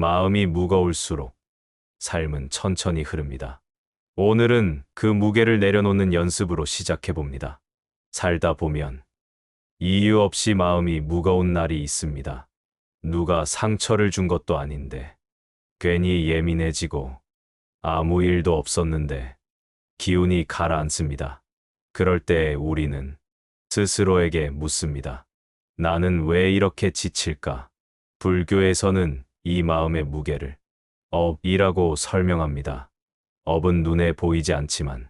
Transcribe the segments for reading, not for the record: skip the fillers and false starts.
마음이 무거울수록 삶은 천천히 흐릅니다. 오늘은 그 무게를 내려놓는 연습으로 시작해 봅니다. 살다 보면 이유 없이 마음이 무거운 날이 있습니다. 누가 상처를 준 것도 아닌데, 괜히 예민해지고 아무 일도 없었는데 기운이 가라앉습니다. 그럴 때 우리는 스스로에게 묻습니다. 나는 왜 이렇게 지칠까? 불교에서는 이 마음의 무게를 업이라고 설명합니다. 업은 눈에 보이지 않지만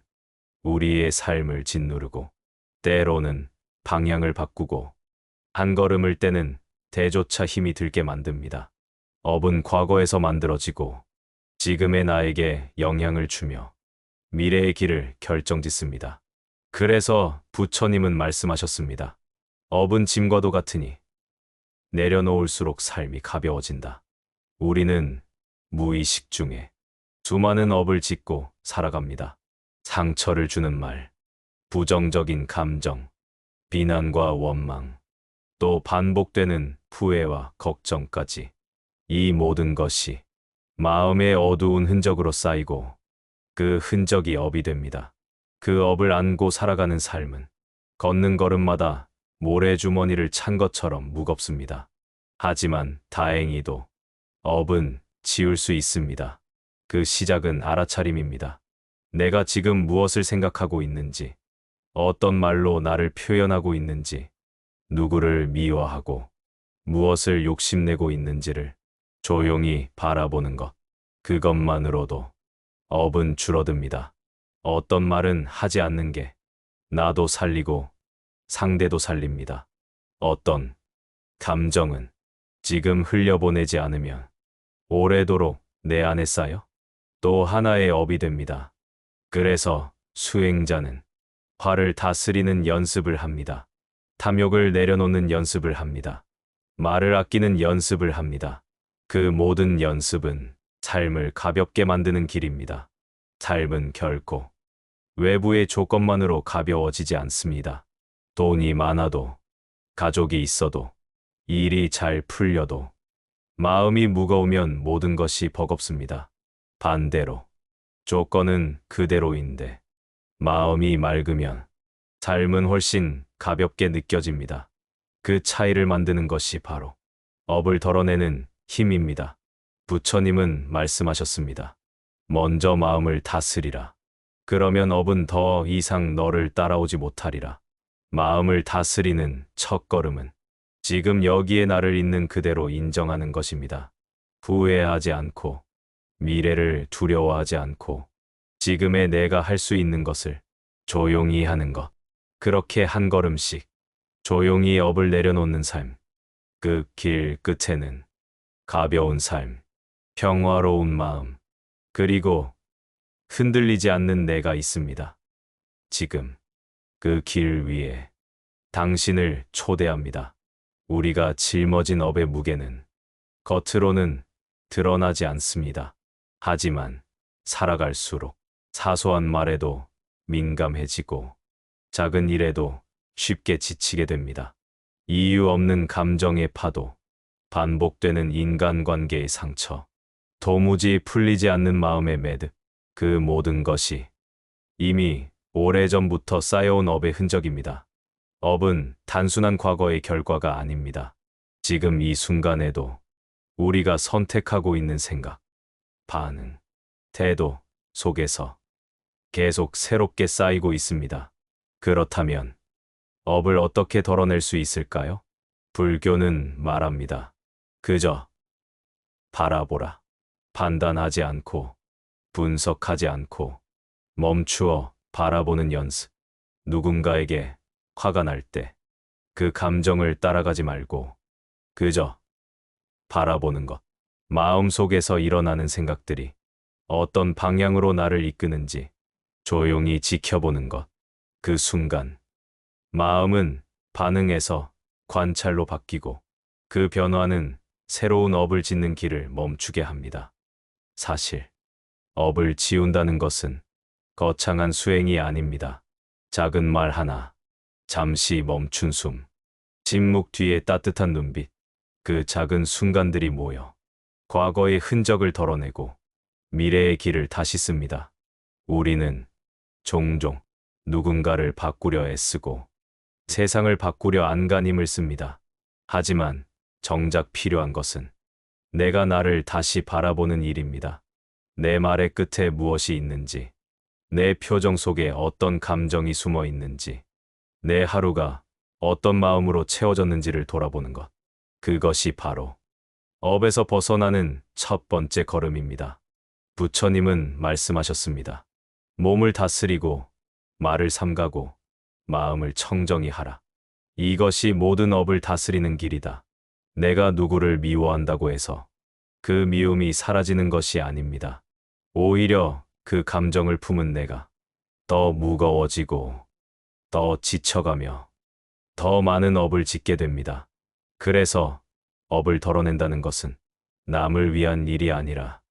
우리의 삶을 짓누르고 때로는 방향을 바꾸고 한 걸음을 떼는 대조차 힘이 들게 만듭니다. 업은 과거에서 만들어지고 지금의 나에게 영향을 주며 미래의 길을 결정짓습니다. 그래서 부처님은 말씀하셨습니다. 업은 짐과도 같으니 내려놓을수록 삶이 가벼워진다. 우리는 무의식 중에 수많은 업을 짓고 살아갑니다. 상처를 주는 말, 부정적인 감정, 비난과 원망, 또 반복되는 후회와 걱정까지 이 모든 것이 마음의 어두운 흔적으로 쌓이고 그 흔적이 업이 됩니다. 그 업을 안고 살아가는 삶은 걷는 걸음마다 모래주머니를 찬 것처럼 무겁습니다. 하지만 다행히도 업은 지울 수 있습니다. 그 시작은 알아차림입니다. 내가 지금 무엇을 생각하고 있는지, 어떤 말로 나를 표현하고 있는지, 누구를 미워하고 무엇을 욕심내고 있는지를 조용히 바라보는 것. 그것만으로도 업은 줄어듭니다. 어떤 말은 하지 않는 게 나도 살리고 상대도 살립니다. 어떤 감정은 지금 흘려보내지 않으면 오래도록 내 안에 쌓여 또 하나의 업이 됩니다. 그래서 수행자는 화를 다스리는 연습을 합니다. 탐욕을 내려놓는 연습을 합니다. 말을 아끼는 연습을 합니다. 그 모든 연습은 삶을 가볍게 만드는 길입니다. 삶은 결코 외부의 조건만으로 가벼워지지 않습니다. 돈이 많아도, 가족이 있어도, 일이 잘 풀려도, 마음이 무거우면 모든 것이 버겁습니다. 반대로, 조건은 그대로인데, 마음이 맑으면 삶은 훨씬 가볍게 느껴집니다. 그 차이를 만드는 것이 바로 업을 덜어내는 힘입니다. 부처님은 말씀하셨습니다. 먼저 마음을 다스리라. 그러면 업은 더 이상 너를 따라오지 못하리라. 마음을 다스리는 첫걸음은 지금 여기에 나를 있는 그대로 인정하는 것입니다. 후회하지 않고, 미래를 두려워하지 않고, 지금의 내가 할 수 있는 것을 조용히 하는 것. 그렇게 한 걸음씩 조용히 업을 내려놓는 삶. 그 길 끝에는 가벼운 삶, 평화로운 마음, 그리고 흔들리지 않는 내가 있습니다. 지금 그 길 위에 당신을 초대합니다. 우리가 짊어진 업의 무게는 겉으로는 드러나지 않습니다. 하지만 살아갈수록 사소한 말에도 민감해지고 작은 일에도 쉽게 지치게 됩니다. 이유 없는 감정의 파도, 반복되는 인간관계의 상처, 도무지 풀리지 않는 마음의 매듭, 그 모든 것이 이미 오래전부터 쌓여온 업의 흔적입니다. 업은 단순한 과거의 결과가 아닙니다. 지금 이 순간에도 우리가 선택하고 있는 생각, 반응, 태도 속에서 계속 새롭게 쌓이고 있습니다. 그렇다면 업을 어떻게 덜어낼 수 있을까요? 불교는 말합니다. 그저 바라보라. 판단하지 않고, 분석하지 않고, 멈추어 바라보는 연습. 누군가에게 화가 날 때 그 감정을 따라가지 말고 그저 바라보는 것. 마음속에서 일어나는 생각들이 어떤 방향으로 나를 이끄는지 조용히 지켜보는 것. 그 순간 마음은 반응에서 관찰로 바뀌고 그 변화는 새로운 업을 짓는 길을 멈추게 합니다. 사실 업을 지운다는 것은 거창한 수행이 아닙니다. 작은 말 하나, 잠시 멈춘 숨, 침묵 뒤에 따뜻한 눈빛, 그 작은 순간들이 모여 과거의 흔적을 덜어내고 미래의 길을 다시 씁니다. 우리는 종종 누군가를 바꾸려 애쓰고 세상을 바꾸려 안간힘을 씁니다. 하지만 정작 필요한 것은 내가 나를 다시 바라보는 일입니다. 내 말의 끝에 무엇이 있는지, 내 표정 속에 어떤 감정이 숨어 있는지, 내 하루가 어떤 마음으로 채워졌는지를 돌아보는 것. 그것이 바로 업에서 벗어나는 첫 번째 걸음입니다. 부처님은 말씀하셨습니다. 몸을 다스리고 말을 삼가고 마음을 청정히 하라. 이것이 모든 업을 다스리는 길이다. 내가 누구를 미워한다고 해서 그 미움이 사라지는 것이 아닙니다. 오히려 그 감정을 품은 내가 더 무거워지고 더 지쳐가며 더 많은 업을 짓게 됩니다. 그래서 업을 덜어낸다는 것은 남을 위한 일이 아니라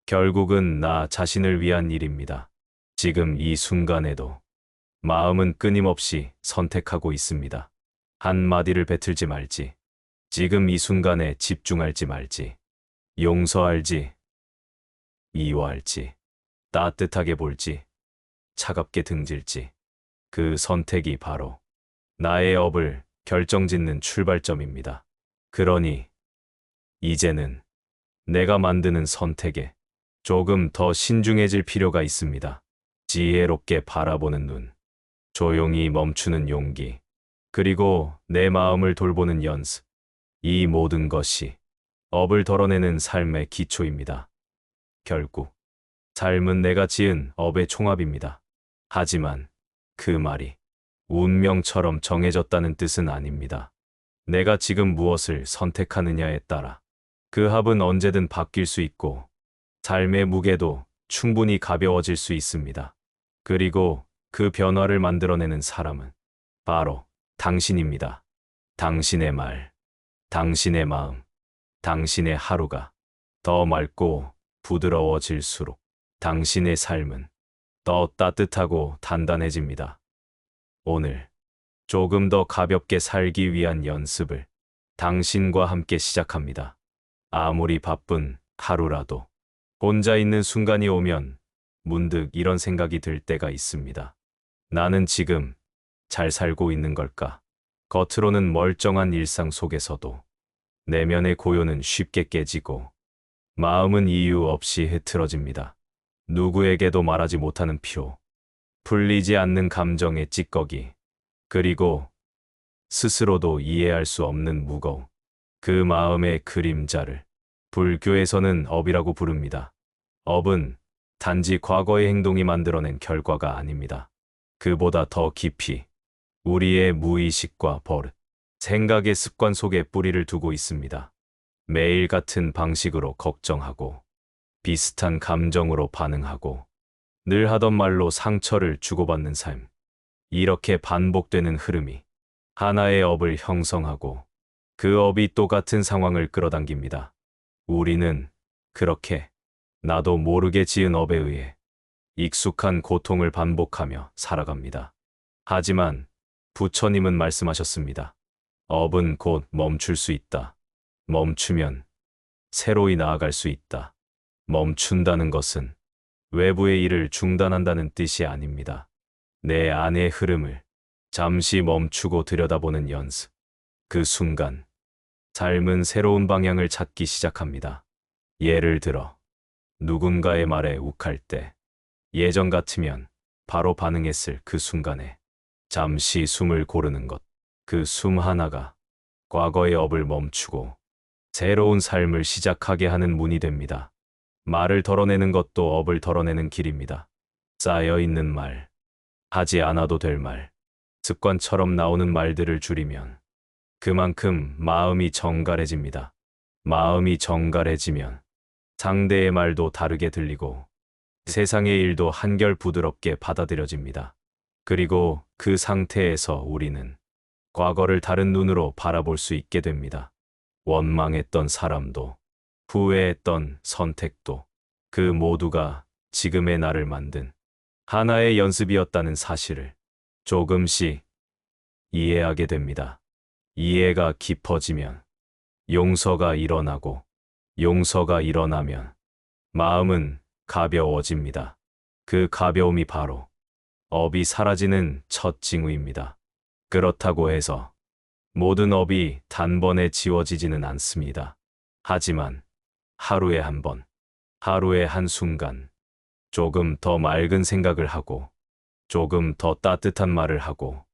결국은 나 자신을 위한 일입니다. 지금 이 순간에도 마음은 끊임없이 선택하고 있습니다. 한마디를 뱉을지 말지, 지금 이 순간에 집중할지 말지, 용서할지, 미워할지, 따뜻하게 볼지, 차갑게 등질지, 그 선택이 바로 나의 업을 결정짓는 출발점입니다. 그러니 이제는 내가 만드는 선택에 조금 더 신중해질 필요가 있습니다. 지혜롭게 바라보는 눈, 조용히 멈추는 용기, 그리고 내 마음을 돌보는 연습. 이 모든 것이 업을 덜어내는 삶의 기초입니다. 결국 삶은 내가 지은 업의 총합입니다. 하지만 그 말이 운명처럼 정해졌다는 뜻은 아닙니다. 내가 지금 무엇을 선택하느냐에 따라 그 합은 언제든 바뀔 수 있고 삶의 무게도 충분히 가벼워질 수 있습니다. 그리고 그 변화를 만들어내는 사람은 바로 당신입니다. 당신의 말, 당신의 마음, 당신의 하루가 더 맑고 부드러워질수록 당신의 삶은 더 따뜻하고 단단해집니다. 오늘 조금 더 가볍게 살기 위한 연습을 당신과 함께 시작합니다. 아무리 바쁜 하루라도 혼자 있는 순간이 오면 문득 이런 생각이 들 때가 있습니다. 나는 지금 잘 살고 있는 걸까? 겉으로는 멀쩡한 일상 속에서도 내면의 고요는 쉽게 깨지고 마음은 이유 없이 흐트러집니다. 누구에게도 말하지 못하는 피로, 풀리지 않는 감정의 찌꺼기, 그리고 스스로도 이해할 수 없는 무거움. 그 마음의 그림자를 불교에서는 업이라고 부릅니다. 업은 단지 과거의 행동이 만들어낸 결과가 아닙니다. 그보다 더 깊이 우리의 무의식과 버릇, 생각의 습관 속에 뿌리를 두고 있습니다. 매일 같은 방식으로 걱정하고 비슷한 감정으로 반응하고 늘 하던 말로 상처를 주고받는 삶. 이렇게 반복되는 흐름이 하나의 업을 형성하고 그 업이 똑같은 상황을 끌어당깁니다. 우리는 그렇게 나도 모르게 지은 업에 의해 익숙한 고통을 반복하며 살아갑니다. 하지만 부처님은 말씀하셨습니다. 업은 곧 멈출 수 있다. 멈추면 새로이 나아갈 수 있다. 멈춘다는 것은 외부의 일을 중단한다는 뜻이 아닙니다. 내 안의 흐름을 잠시 멈추고 들여다보는 연습. 그 순간 삶은 새로운 방향을 찾기 시작합니다. 예를 들어 누군가의 말에 욱할 때 예전 같으면 바로 반응했을 그 순간에 잠시 숨을 고르는 것. 그 숨 하나가 과거의 업을 멈추고 새로운 삶을 시작하게 하는 문이 됩니다. 말을 덜어내는 것도 업을 덜어내는 길입니다. 쌓여있는 말, 하지 않아도 될 말, 습관처럼 나오는 말들을 줄이면 그만큼 마음이 정갈해집니다. 마음이 정갈해지면 상대의 말도 다르게 들리고 세상의 일도 한결 부드럽게 받아들여집니다. 그리고 그 상태에서 우리는 과거를 다른 눈으로 바라볼 수 있게 됩니다. 원망했던 사람도, 후회했던 선택도, 그 모두가 지금의 나를 만든 하나의 연습이었다는 사실을 조금씩 이해하게 됩니다. 이해가 깊어지면 용서가 일어나고 용서가 일어나면 마음은 가벼워집니다. 그 가벼움이 바로 업이 사라지는 첫 징후입니다. 그렇다고 해서 모든 업이 단번에 지워지지는 않습니다. 하지만 하루에 한 번, 하루에 한순간, 조금 더 맑은 생각을 하고, 조금 더 따뜻한 말을 하고,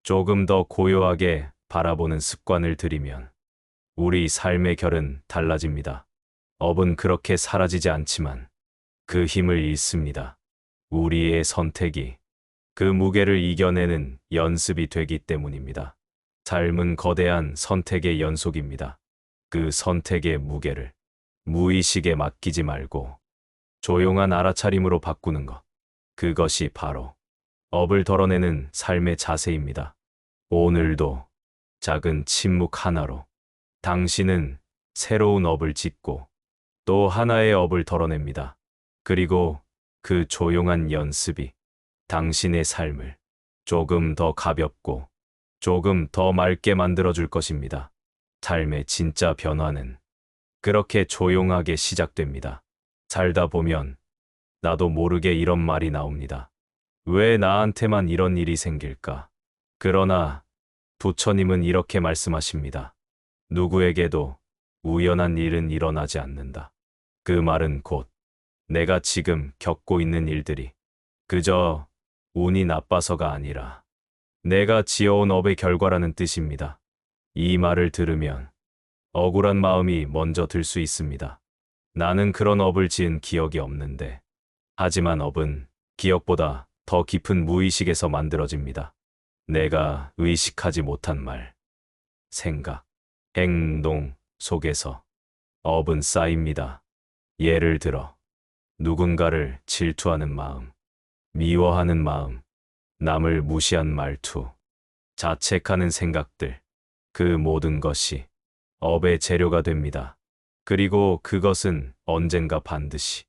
조금 더 고요하게 바라보는 습관을 들이면 우리 삶의 결은 달라집니다. 업은 그렇게 사라지지 않지만 그 힘을 잃습니다. 우리의 선택이 그 무게를 이겨내는 연습이 되기 때문입니다. 삶은 거대한 선택의 연속입니다. 그 선택의 무게를 무의식에 맡기지 말고 조용한 알아차림으로 바꾸는 것. 그것이 바로 업을 덜어내는 삶의 자세입니다. 오늘도 작은 침묵 하나로 당신은 새로운 업을 짓고 또 하나의 업을 덜어냅니다. 그리고 그 조용한 연습이 당신의 삶을 조금 더 가볍고 조금 더 맑게 만들어줄 것입니다. 삶의 진짜 변화는 그렇게 조용하게 시작됩니다. 살다 보면 나도 모르게 이런 말이 나옵니다. 왜 나한테만 이런 일이 생길까? 그러나 부처님은 이렇게 말씀하십니다. 누구에게도 우연한 일은 일어나지 않는다. 그 말은 곧 내가 지금 겪고 있는 일들이 그저 운이 나빠서가 아니라 내가 지어온 업의 결과라는 뜻입니다. 이 말을 들으면 억울한 마음이 먼저 들 수 있습니다. 나는 그런 업을 지은 기억이 없는데. 하지만 업은 기억보다 더 깊은 무의식에서 만들어집니다. 내가 의식하지 못한 말, 생각, 행동 속에서 업은 쌓입니다. 예를 들어 누군가를 질투하는 마음, 미워하는 마음, 남을 무시한 말투, 자책하는 생각들, 그 모든 것이 업의 재료가 됩니다. 그리고 그것은 언젠가 반드시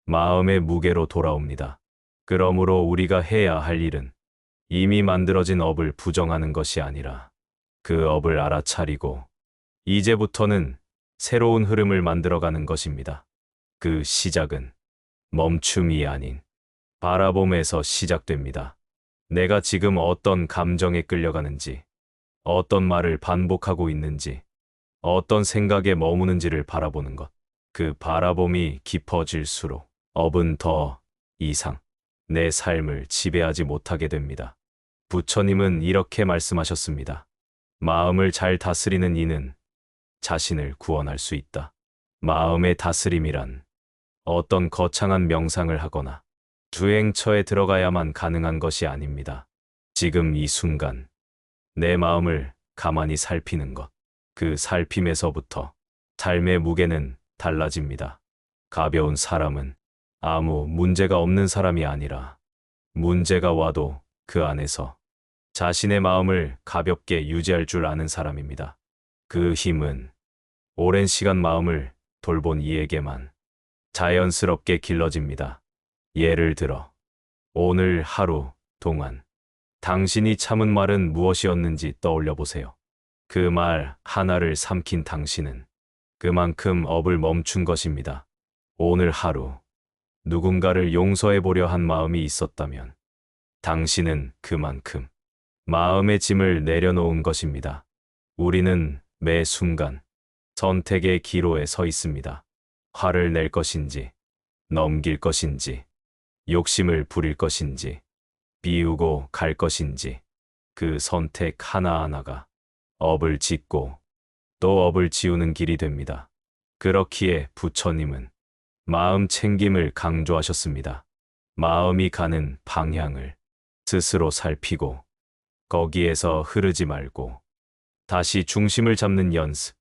마음의 무게로 돌아옵니다. 그러므로 우리가 해야 할 일은 이미 만들어진 업을 부정하는 것이 아니라 그 업을 알아차리고 이제부터는 새로운 흐름을 만들어가는 것입니다. 그 시작은 멈춤이 아닌 바라봄에서 시작됩니다. 내가 지금 어떤 감정에 끌려가는지, 어떤 말을 반복하고 있는지, 어떤 생각에 머무는지를 바라보는 것. 그 바라봄이 깊어질수록 업은 더 이상 내 삶을 지배하지 못하게 됩니다. 부처님은 이렇게 말씀하셨습니다. 마음을 잘 다스리는 이는 자신을 구원할 수 있다. 마음의 다스림이란 어떤 거창한 명상을 하거나 주행처에 들어가야만 가능한 것이 아닙니다. 지금 이 순간 내 마음을 가만히 살피는 것. 그 살핌에서부터 삶의 무게는 달라집니다. 가벼운 사람은 아무 문제가 없는 사람이 아니라 문제가 와도 그 안에서 자신의 마음을 가볍게 유지할 줄 아는 사람입니다. 그 힘은 오랜 시간 마음을 돌본 이에게만 자연스럽게 길러집니다. 예를 들어 오늘 하루 동안 당신이 참은 말은 무엇이었는지 떠올려 보세요. 그 말 하나를 삼킨 당신은 그만큼 업을 멈춘 것입니다. 오늘 하루 누군가를 용서해 보려 한 마음이 있었다면 당신은 그만큼 마음의 짐을 내려놓은 것입니다. 우리는 매 순간 선택의 기로에 서 있습니다. 화를 낼 것인지, 넘길 것인지, 욕심을 부릴 것인지, 비우고 갈 것인지, 그 선택 하나하나가 업을 짓고 또 업을 지우는 길이 됩니다. 그렇기에 부처님은 마음 챙김을 강조하셨습니다. 마음이 가는 방향을 스스로 살피고 거기에서 흐르지 말고 다시 중심을 잡는 연습.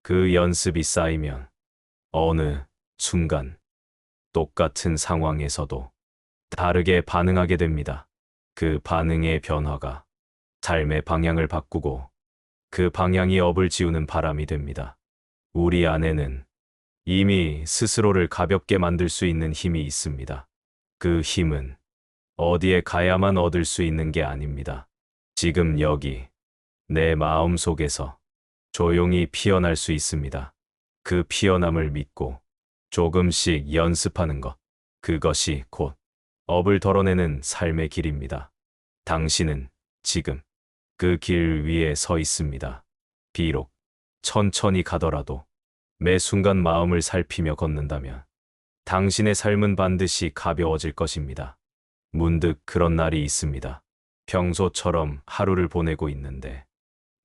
그 연습이 쌓이면 어느 순간 똑같은 상황에서도 다르게 반응하게 됩니다. 그 반응의 변화가 삶의 방향을 바꾸고 그 방향이 업을 지우는 바람이 됩니다. 우리 안에는 이미 스스로를 가볍게 만들 수 있는 힘이 있습니다. 그 힘은 어디에 가야만 얻을 수 있는 게 아닙니다. 지금 여기 내 마음 속에서 조용히 피어날 수 있습니다. 그 피어남을 믿고 조금씩 연습하는 것. 그것이 곧 업을 덜어내는 삶의 길입니다. 당신은 지금 그 길 위에 서 있습니다. 비록 천천히 가더라도 매 순간 마음을 살피며 걷는다면 당신의 삶은 반드시 가벼워질 것입니다. 문득 그런 날이 있습니다. 평소처럼 하루를 보내고 있는데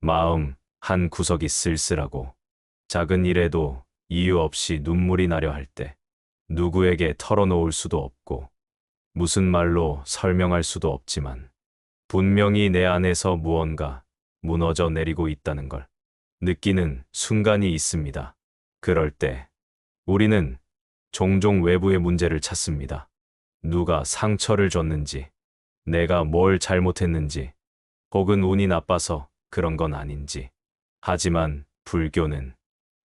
마음 한 구석이 쓸쓸하고 작은 일에도 이유 없이 눈물이 나려 할 때 누구에게 털어놓을 수도 없고 무슨 말로 설명할 수도 없지만 분명히 내 안에서 무언가 무너져 내리고 있다는 걸 느끼는 순간이 있습니다. 그럴 때 우리는 종종 외부의 문제를 찾습니다. 누가 상처를 줬는지, 내가 뭘 잘못했는지, 혹은 운이 나빠서 그런 건 아닌지. 하지만 불교는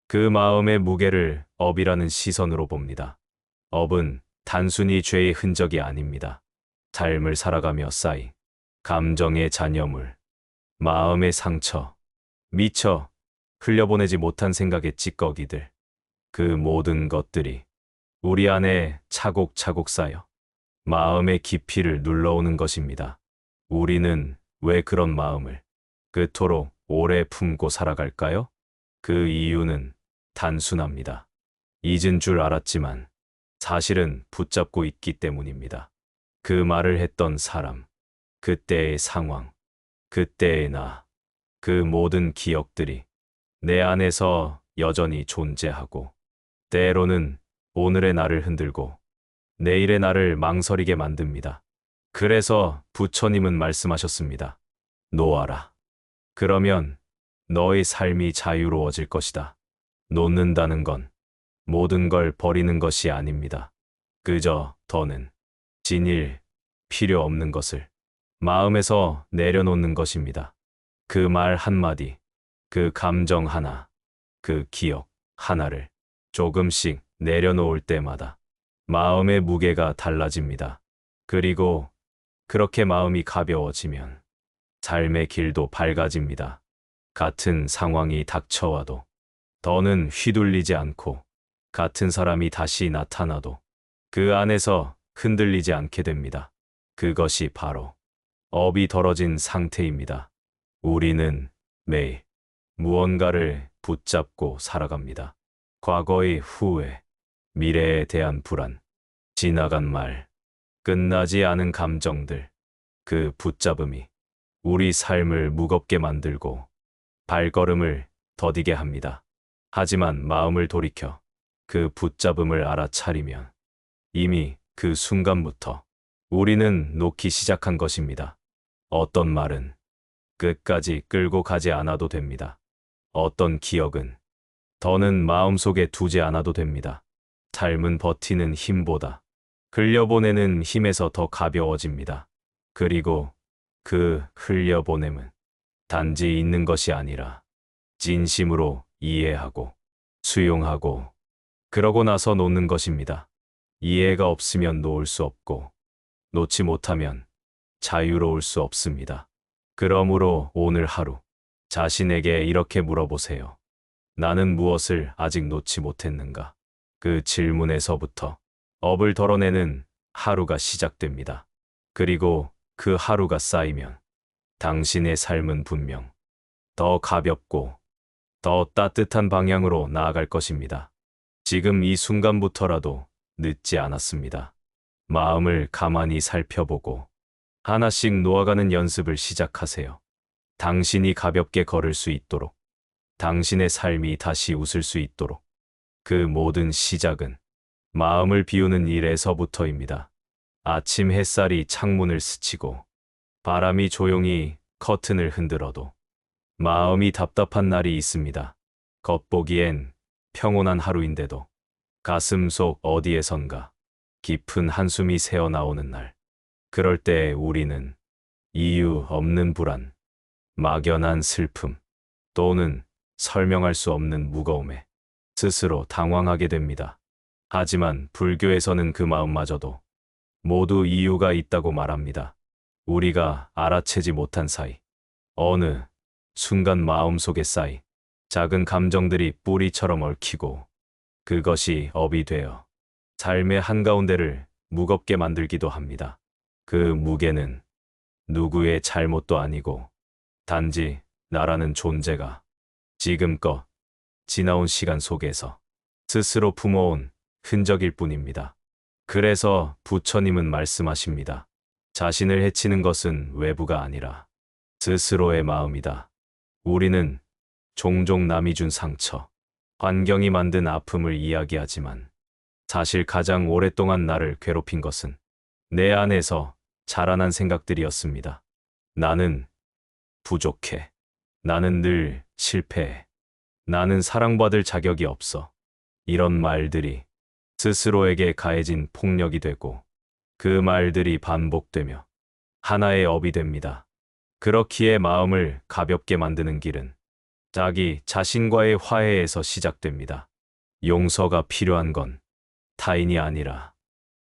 그 마음의 무게를 업이라는 시선으로 봅니다. 업은 단순히 죄의 흔적이 아닙니다. 삶을 살아가며 쌓인 감정의 잔여물, 마음의 상처, 미처 흘려보내지 못한 생각의 찌꺼기들, 그 모든 것들이 우리 안에 차곡차곡 쌓여 마음의 깊이를 눌러오는 것입니다. 우리는 왜 그런 마음을 그토록 오래 품고 살아갈까요? 그 이유는 단순합니다. 잊은 줄 알았지만 사실은 붙잡고 있기 때문입니다. 그 말을 했던 사람, 그때의 상황, 그때의 나, 그 모든 기억들이 내 안에서 여전히 존재하고 때로는 오늘의 나를 흔들고 내일의 나를 망설이게 만듭니다. 그래서 부처님은 말씀하셨습니다. 놓아라. 그러면 너의 삶이 자유로워질 것이다. 놓는다는 건 모든 걸 버리는 것이 아닙니다. 그저 더는 진일, 필요 없는 것을 마음에서 내려놓는 것입니다. 그 말 한마디, 그 감정 하나, 그 기억 하나를 조금씩 내려놓을 때마다 마음의 무게가 달라집니다. 그리고 그렇게 마음이 가벼워지면 삶의 길도 밝아집니다. 같은 상황이 닥쳐와도 더는 휘둘리지 않고 같은 사람이 다시 나타나도 그 안에서 흔들리지 않게 됩니다. 그것이 바로 업이 덜어진 상태입니다. 우리는 매일 무언가를 붙잡고 살아갑니다. 과거의 후회, 미래에 대한 불안, 지나간 말, 끝나지 않은 감정들, 그 붙잡음이 우리 삶을 무겁게 만들고 발걸음을 더디게 합니다. 하지만 마음을 돌이켜 그 붙잡음을 알아차리면 이미 그 순간부터 우리는 놓기 시작한 것입니다. 어떤 말은 끝까지 끌고 가지 않아도 됩니다. 어떤 기억은 더는 마음속에 두지 않아도 됩니다. 삶은 버티는 힘보다 흘려보내는 힘에서 더 가벼워집니다. 그리고 그 흘려보냄은 단지 있는 것이 아니라 진심으로 이해하고 수용하고 그러고 나서 놓는 것입니다. 이해가 없으면 놓을 수 없고 놓지 못하면 자유로울 수 없습니다. 그러므로 오늘 하루 자신에게 이렇게 물어보세요. 나는 무엇을 아직 놓지 못했는가? 그 질문에서부터 업을 덜어내는 하루가 시작됩니다. 그리고 그 하루가 쌓이면 당신의 삶은 분명 더 가볍고 더 따뜻한 방향으로 나아갈 것입니다. 지금 이 순간부터라도 늦지 않았습니다. 마음을 가만히 살펴보고 하나씩 놓아가는 연습을 시작하세요. 당신이 가볍게 걸을 수 있도록, 당신의 삶이 다시 웃을 수 있도록. 그 모든 시작은 마음을 비우는 일에서부터입니다. 아침 햇살이 창문을 스치고 바람이 조용히 커튼을 흔들어도 마음이 답답한 날이 있습니다. 겉보기엔 평온한 하루인데도 가슴 속 어디에선가 깊은 한숨이 새어나오는 날. 그럴 때 우리는 이유 없는 불안, 막연한 슬픔, 또는 설명할 수 없는 무거움에 스스로 당황하게 됩니다. 하지만 불교에서는 그 마음마저도 모두 이유가 있다고 말합니다. 우리가 알아채지 못한 사이, 어느 순간 마음속에 쌓인 작은 감정들이 뿌리처럼 얽히고 그것이 업이 되어 삶의 한가운데를 무겁게 만들기도 합니다. 그 무게는 누구의 잘못도 아니고 단지 나라는 존재가 지금껏 지나온 시간 속에서 스스로 품어온 흔적일 뿐입니다. 그래서 부처님은 말씀하십니다. 자신을 해치는 것은 외부가 아니라 스스로의 마음이다. 우리는 종종 남이 준 상처, 환경이 만든 아픔을 이야기하지만 사실 가장 오랫동안 나를 괴롭힌 것은 내 안에서 자라난 생각들이었습니다. 나는 부족해. 나는 늘 실패해. 나는 사랑받을 자격이 없어. 이런 말들이 스스로에게 가해진 폭력이 되고 그 말들이 반복되며 하나의 업이 됩니다. 그렇기에 마음을 가볍게 만드는 길은 자기 자신과의 화해에서 시작됩니다. 용서가 필요한 건 타인이 아니라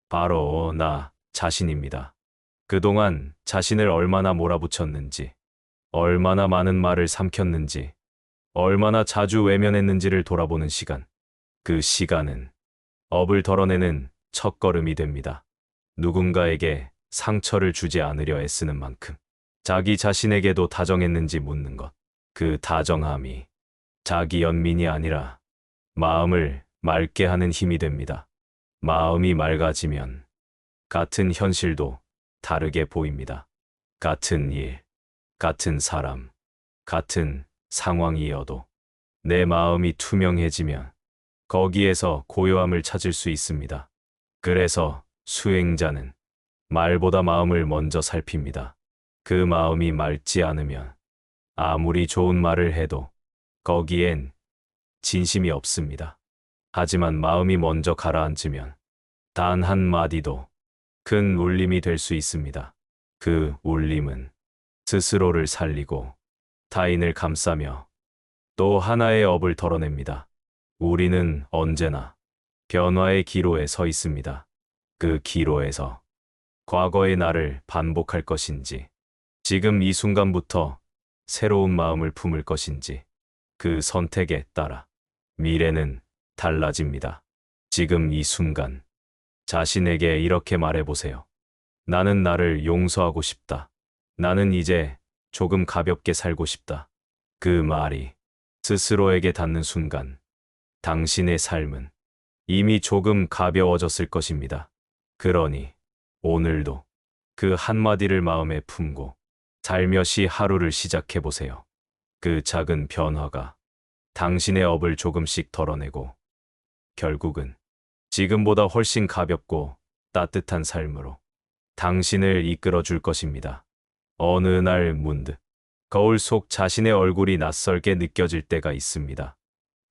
바로 나 자신입니다. 그동안 자신을 얼마나 몰아붙였는지, 얼마나 많은 말을 삼켰는지, 얼마나 자주 외면했는지를 돌아보는 시간. 그 시간은 업을 덜어내는 첫걸음이 됩니다. 누군가에게 상처를 주지 않으려 애쓰는 만큼 자기 자신에게도 다정했는지 묻는 것. 그 다정함이 자기 연민이 아니라 마음을 맑게 하는 힘이 됩니다. 마음이 맑아지면 같은 현실도 다르게 보입니다. 같은 일, 같은 사람, 같은 상황이어도 내 마음이 투명해지면 거기에서 고요함을 찾을 수 있습니다. 그래서 수행자는 말보다 마음을 먼저 살핍니다. 그 마음이 맑지 않으면 아무리 좋은 말을 해도 거기엔 진심이 없습니다. 하지만 마음이 먼저 가라앉으면 단 한마디도 큰 울림이 될 수 있습니다. 그 울림은 스스로를 살리고 타인을 감싸며 또 하나의 업을 덜어냅니다. 우리는 언제나 변화의 기로에 서 있습니다. 그 기로에서 과거의 나를 반복할 것인지, 지금 이 순간부터 새로운 마음을 품을 것인지, 그 선택에 따라 미래는 달라집니다. 지금 이 순간 자신에게 이렇게 말해보세요. 나는 나를 용서하고 싶다. 나는 이제 조금 가볍게 살고 싶다. 그 말이 스스로에게 닿는 순간 당신의 삶은 이미 조금 가벼워졌을 것입니다. 그러니 오늘도 그 한마디를 마음에 품고 살며시 하루를 시작해보세요. 그 작은 변화가 당신의 업을 조금씩 덜어내고 결국은 지금보다 훨씬 가볍고 따뜻한 삶으로 당신을 이끌어 줄 것입니다. 어느 날 문득 거울 속 자신의 얼굴이 낯설게 느껴질 때가 있습니다.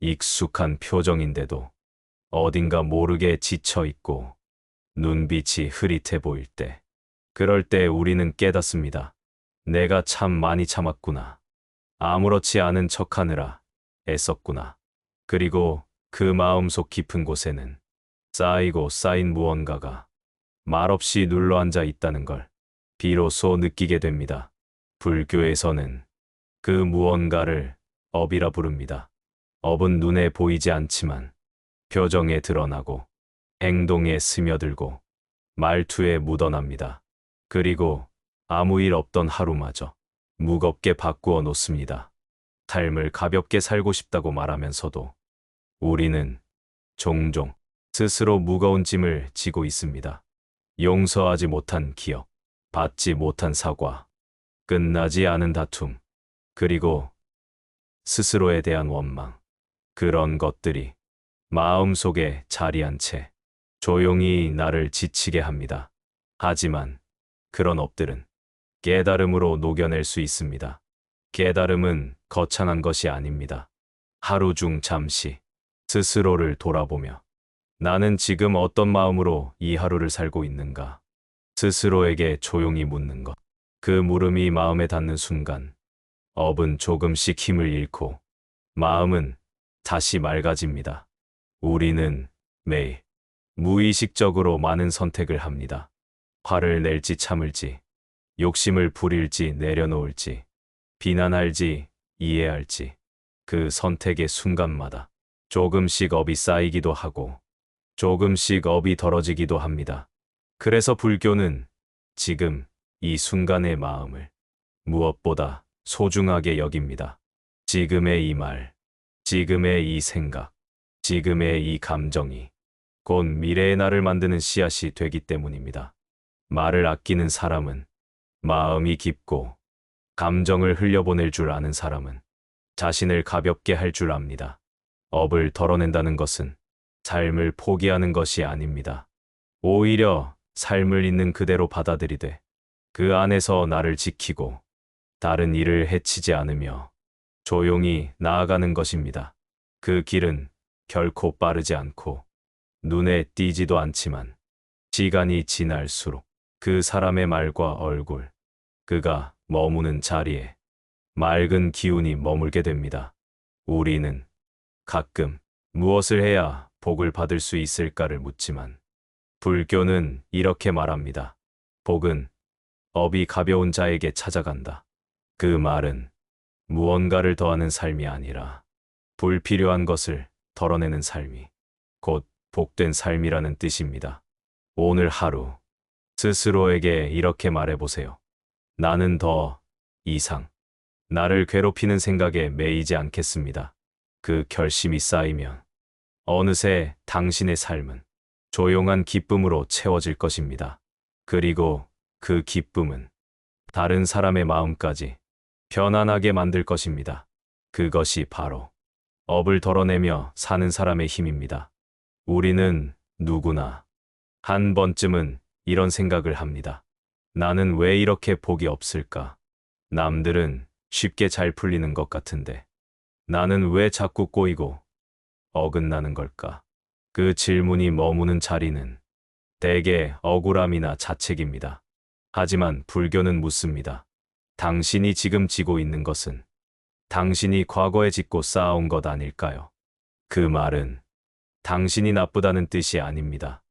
익숙한 표정인데도 어딘가 모르게 지쳐 있고 눈빛이 흐릿해 보일 때, 그럴 때 우리는 깨닫습니다. 내가 참 많이 참았구나. 아무렇지 않은 척하느라 애썼구나. 그리고 그 마음속 깊은 곳에는 쌓이고 쌓인 무언가가 말없이 눌러앉아 있다는 걸 비로소 느끼게 됩니다. 불교에서는 그 무언가를 업이라 부릅니다. 업은 눈에 보이지 않지만 표정에 드러나고 행동에 스며들고 말투에 묻어납니다. 그리고 아무 일 없던 하루마저 무겁게 바꾸어 놓습니다. 삶을 가볍게 살고 싶다고 말하면서도 우리는 종종 스스로 무거운 짐을 지고 있습니다. 용서하지 못한 기억, 받지 못한 사과, 끝나지 않은 다툼, 그리고 스스로에 대한 원망. 그런 것들이 마음속에 자리한 채 조용히 나를 지치게 합니다. 하지만 그런 업들은 깨달음으로 녹여낼 수 있습니다. 깨달음은 거창한 것이 아닙니다. 하루 중 잠시 스스로를 돌아보며 나는 지금 어떤 마음으로 이 하루를 살고 있는가? 스스로에게 조용히 묻는 것. 그 물음이 마음에 닿는 순간 업은 조금씩 힘을 잃고 마음은 다시 맑아집니다. 우리는 매일 무의식적으로 많은 선택을 합니다. 화를 낼지 참을지, 욕심을 부릴지 내려놓을지, 비난할지 이해할지. 그 선택의 순간마다 조금씩 업이 쌓이기도 하고 조금씩 업이 덜어지기도 합니다. 그래서 불교는 지금 이 순간의 마음을 무엇보다 소중하게 여깁니다. 지금의 이 말, 지금의 이 생각, 지금의 이 감정이 곧 미래의 나를 만드는 씨앗이 되기 때문입니다. 말을 아끼는 사람은 마음이 깊고 감정을 흘려보낼 줄 아는 사람은 자신을 가볍게 할 줄 압니다. 업을 덜어낸다는 것은 삶을 포기하는 것이 아닙니다. 오히려 삶을 있는 그대로 받아들이되 그 안에서 나를 지키고 다른 이를 해치지 않으며 조용히 나아가는 것입니다. 그 길은 결코 빠르지 않고 눈에 띄지도 않지만 시간이 지날수록 그 사람의 말과 얼굴, 그가 머무는 자리에 맑은 기운이 머물게 됩니다. 우리는 가끔 무엇을 해야 복을 받을 수 있을까를 묻지만 불교는 이렇게 말합니다. 복은 업이 가벼운 자에게 찾아간다. 그 말은 무언가를 더하는 삶이 아니라 불필요한 것을 덜어내는 삶이 곧 복된 삶이라는 뜻입니다. 오늘 하루 스스로에게 이렇게 말해보세요. 나는 더 이상 나를 괴롭히는 생각에 매이지 않겠습니다. 그 결심이 쌓이면 어느새 당신의 삶은 조용한 기쁨으로 채워질 것입니다. 그리고 그 기쁨은 다른 사람의 마음까지 편안하게 만들 것입니다. 그것이 바로 업을 덜어내며 사는 사람의 힘입니다. 우리는 누구나 한 번쯤은 이런 생각을 합니다. 나는 왜 이렇게 복이 없을까? 남들은 쉽게 잘 풀리는 것 같은데 나는 왜 자꾸 꼬이고 어긋나는 걸까? 그 질문이 머무는 자리는 대개 억울함이나 자책입니다. 하지만 불교는 묻습니다. 당신이 지금 지고 있는 것은 당신이 과거에 짓고 쌓아온 것 아닐까요? 그 말은 당신이 나쁘다는 뜻이 아닙니다.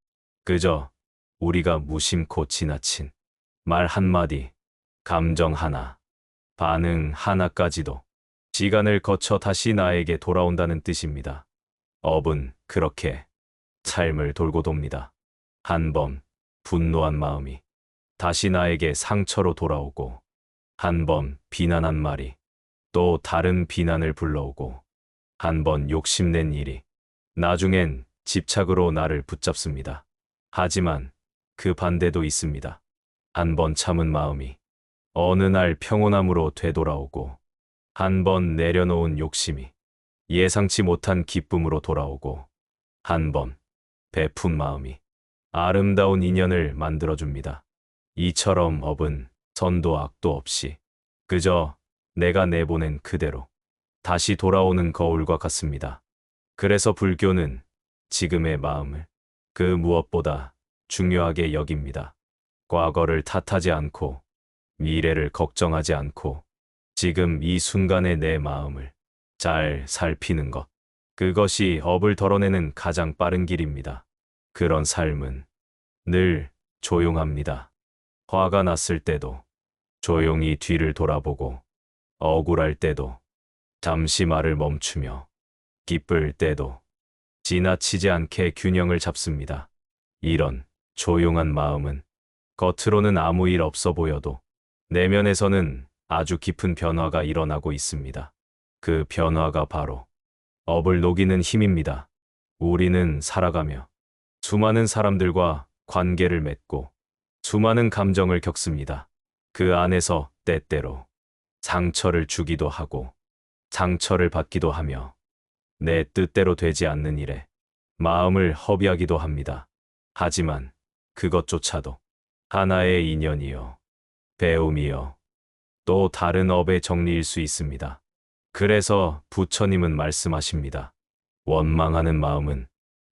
그저 우리가 무심코 지나친 말 한마디, 감정 하나, 반응 하나까지도 시간을 거쳐 다시 나에게 돌아온다는 뜻입니다. 업은 그렇게 삶을 돌고 돕니다. 한 번 분노한 마음이 다시 나에게 상처로 돌아오고 한 번 비난한 말이 또 다른 비난을 불러오고 한 번 욕심낸 일이 나중엔 집착으로 나를 붙잡습니다. 하지만 그 반대도 있습니다. 한 번 참은 마음이 어느 날 평온함으로 되돌아오고 한 번 내려놓은 욕심이 예상치 못한 기쁨으로 돌아오고 한 번 베푼 마음이 아름다운 인연을 만들어줍니다. 이처럼 업은 선도 악도 없이 그저 내가 내보낸 그대로 다시 돌아오는 거울과 같습니다. 그래서 불교는 지금의 마음을 그 무엇보다 중요하게 여깁니다. 과거를 탓하지 않고 미래를 걱정하지 않고 지금 이 순간의 내 마음을 잘 살피는 것. 그것이 업을 덜어내는 가장 빠른 길입니다. 그런 삶은 늘 조용합니다. 화가 났을 때도 조용히 뒤를 돌아보고 억울할 때도 잠시 말을 멈추며 기쁠 때도 지나치지 않게 균형을 잡습니다. 이런 조용한 마음은 겉으로는 아무 일 없어 보여도 내면에서는 아주 깊은 변화가 일어나고 있습니다. 그 변화가 바로 업을 녹이는 힘입니다. 우리는 살아가며 수많은 사람들과 관계를 맺고 수많은 감정을 겪습니다. 그 안에서 때때로 상처를 주기도 하고 상처를 받기도 하며 내 뜻대로 되지 않는 일에 마음을 허비하기도 합니다. 하지만 그것조차도 하나의 인연이요, 배움이요, 또 다른 업의 정리일 수 있습니다. 그래서 부처님은 말씀하십니다. 원망하는 마음은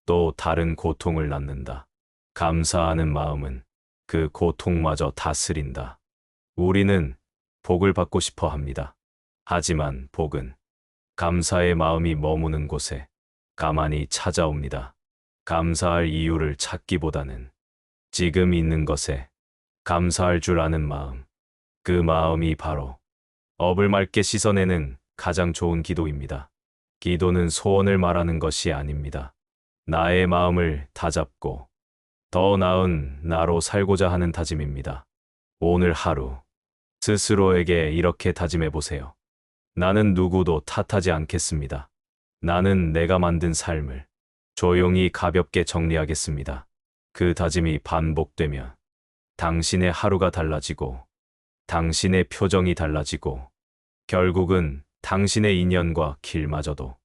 또 다른 고통을 낳는다. 감사하는 마음은 그 고통마저 다스린다. 우리는 복을 받고 싶어 합니다. 하지만 복은 감사의 마음이 머무는 곳에 가만히 찾아옵니다. 감사할 이유를 찾기보다는 지금 있는 것에 감사할 줄 아는 마음, 그 마음이 바로 업을 맑게 씻어내는 가장 좋은 기도입니다. 기도는 소원을 말하는 것이 아닙니다. 나의 마음을 다잡고 더 나은 나로 살고자 하는 다짐입니다. 오늘 하루 스스로에게 이렇게 다짐해 보세요. 나는 누구도 탓하지 않겠습니다. 나는 내가 만든 삶을 조용히 가볍게 정리하겠습니다. 그 다짐이 반복되면 당신의 하루가 달라지고 당신의 표정이 달라지고 결국은 당신의 인연과 길마저도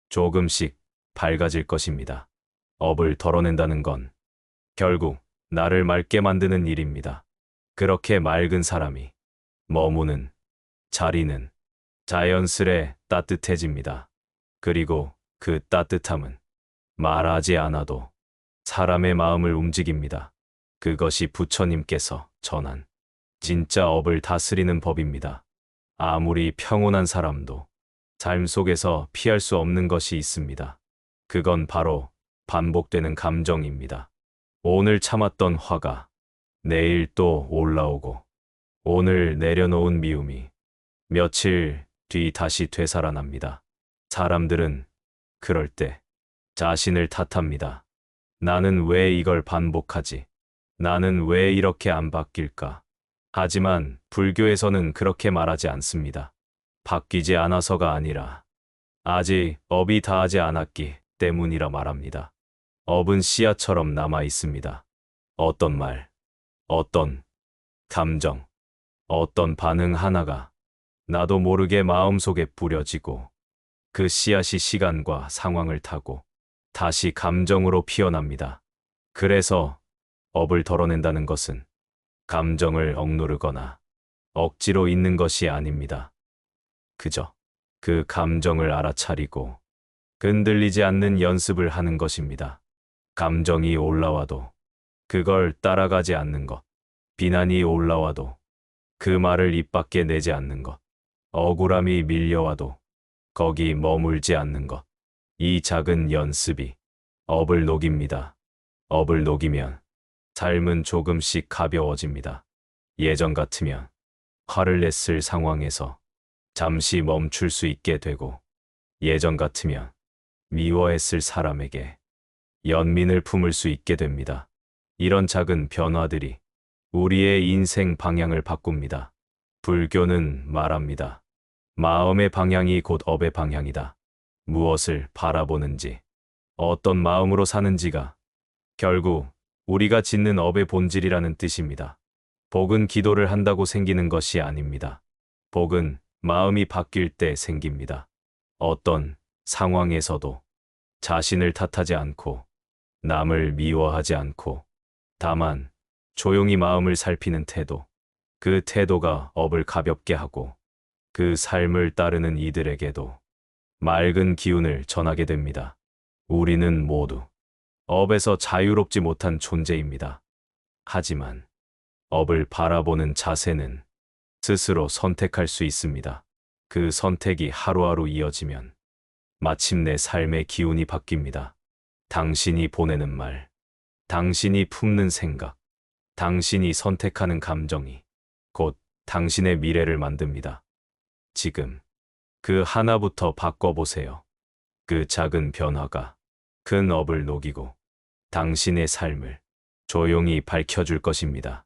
조금씩 밝아질 것입니다. 업을 덜어낸다는 건 결국 나를 맑게 만드는 일입니다. 그렇게 맑은 사람이 머무는 자리는 자연스레 따뜻해집니다. 그리고 그 따뜻함은 말하지 않아도 사람의 마음을 움직입니다. 그것이 부처님께서 전한 진짜 업을 다스리는 법입니다. 아무리 평온한 사람도 삶 속에서 피할 수 없는 것이 있습니다. 그건 바로 반복되는 감정입니다. 오늘 참았던 화가 내일 또 올라오고 오늘 내려놓은 미움이 며칠 뒤 다시 되살아납니다. 사람들은 그럴 때 자신을 탓합니다. 나는 왜 이걸 반복하지? 나는 왜 이렇게 안 바뀔까? 하지만 불교에서는 그렇게 말하지 않습니다. 바뀌지 않아서가 아니라 아직 업이 닿지 않았기 때문이라 말합니다. 업은 씨앗처럼 남아 있습니다. 어떤 말, 어떤 감정, 어떤 반응 하나가 나도 모르게 마음속에 뿌려지고 그 씨앗이 시간과 상황을 타고 다시 감정으로 피어납니다. 그래서 업을 덜어낸다는 것은 감정을 억누르거나 억지로 있는 것이 아닙니다. 그저 그 감정을 알아차리고 흔들리지 않는 연습을 하는 것입니다. 감정이 올라와도 그걸 따라가지 않는 것, 비난이 올라와도 그 말을 입 밖에 내지 않는 것, 억울함이 밀려와도 거기 머물지 않는 것, 이 작은 연습이 업을 녹입니다. 업을 녹이면 삶은 조금씩 가벼워집니다. 예전 같으면 화를 냈을 상황에서 잠시 멈출 수 있게 되고 예전 같으면 미워했을 사람에게 연민을 품을 수 있게 됩니다. 이런 작은 변화들이 우리의 인생 방향을 바꿉니다. 불교는 말합니다. 마음의 방향이 곧 업의 방향이다. 무엇을 바라보는지, 어떤 마음으로 사는지가 결국 우리가 짓는 업의 본질이라는 뜻입니다. 복은 기도를 한다고 생기는 것이 아닙니다. 복은 마음이 바뀔 때 생깁니다. 어떤 상황에서도 자신을 탓하지 않고 남을 미워하지 않고 다만 조용히 마음을 살피는 태도, 그 태도가 업을 가볍게 하고 그 삶을 따르는 이들에게도 맑은 기운을 전하게 됩니다. 우리는 모두 업에서 자유롭지 못한 존재입니다. 하지만 업을 바라보는 자세는 스스로 선택할 수 있습니다. 그 선택이 하루하루 이어지면 마침내 삶의 기운이 바뀝니다. 당신이 보내는 말, 당신이 품는 생각, 당신이 선택하는 감정이 곧 당신의 미래를 만듭니다. 지금 그 하나부터 바꿔보세요. 그 작은 변화가 큰 업을 녹이고 당신의 삶을 조용히 밝혀줄 것입니다.